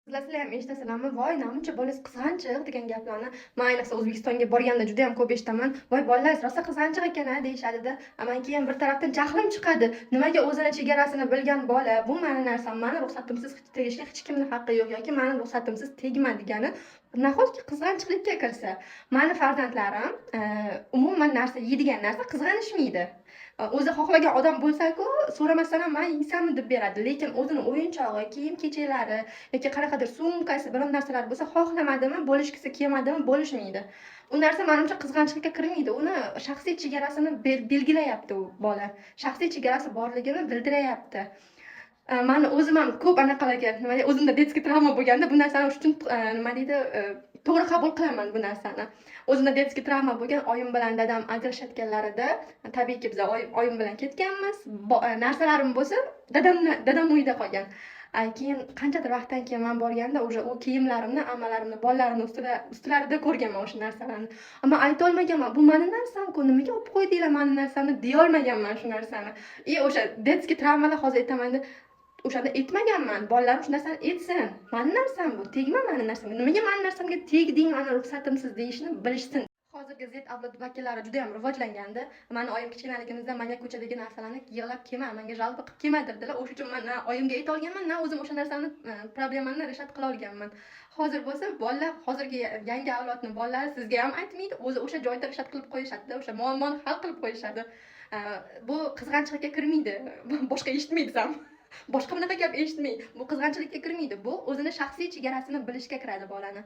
Sizlar ham eshitasanlarmi? Voy, namuncha bolangiz qizg'anchiq degan gaplarni men ayniqsa O'zbekistonga borganda juda ham ko'p eshitaman. Voy, bolalaringiz rosa qizg'anchiq ekan-a deyishadi-da. Men keyin bir tarafdan jahlim chiqadi. Nimaga o'zini chegarasini bilgan bola bu meni narsam, meni ruxsatimsiz tegishga hech kimning haqqi yo'q yoki meni ruxsatimsiz tegma degani nahotki qizg'anchiqlikka kirsa. Meni farzandlarim umuman narsa yeydigan narsa qizg'anishmaydi. O'zi xohlagan odam bo'lsa-ku, so'ramasdan ham "Men yeysanmi?" deb beradi. Lekin o'zini o'yinchog'i, kiyim-kechaklari yoki qanaqadir sumkasi, biron narsalar bo'lsa, xohlamadimi, bo'lishgisi kelmadimi, bo'lishmaydi. U narsa menimcha qizg'anchiqlikka kirmaydi. Uni shaxsiy chegarasini belgilayapti u bola. Shaxsiy chegarasi borligini bildirayapti. Mani o'zim ham ko'p anaqalarga, nima deydi, o'zimda detskiy travma bo'lganda bu narsani uchun nima deydi, to'g'ri qabul qilaman bu narsani. O'zimda detskiy travma bo'lgan, oyim bilan dadam ajrashayotganlarida, tabiiyki biz oyim bilan ketganmiz. Narsalarim bo'lsa, dadam uyida qolgan. Keyin qanchadir vaqtdan keyin men borganda o'sha u kiyimlarimni, ammalarimni, bolalarimni ustilarida ko'rganman o'sha narsalarni. Ammo ayta olmaganman. Bu meni narsam-ku, nimaga olib qo'ydinglar meni narsamni deya olmaganman shu narsani. O'sha detskiy travmalar hozir aytaman-da, o'shanda aytmaganman. Bolalarim shu narsani aytsin. Meni narsam bu, tegma meni narsamga. Nimaga meni narsamga tegding, meni ruxsatimsiz deyishni bilishsin. Hozirgi Z avlod vakillari juda ham rivojlanganda, meni oyim kichkinaligimizda menga ko'chadagi narsalarni yig'lab kelma, menga jalb qilib kelmadirdilar. O'sha uchun men na oyimga ayta olganman, na o'zim o'sha narsani problemamni rishad qila olganman. Hozir bo'lsa, bolalar, hozirgi yangi avlodning bolalari sizga ham aytmaydi, o'zi o'sha joyda rishad qilib qo'yishadi-da, o'sha muammoni hal qilib qo'yishadi. Bu qizg'anchiqlikka kirmaydi. Boshqa eshitmaydi ham. Boshqa bunaqa gap eshitmaydi. Bu qizg'anchilikka kirmaydi. Bu o'zini shaxsiy chegarasini bilishga kiradi bolani.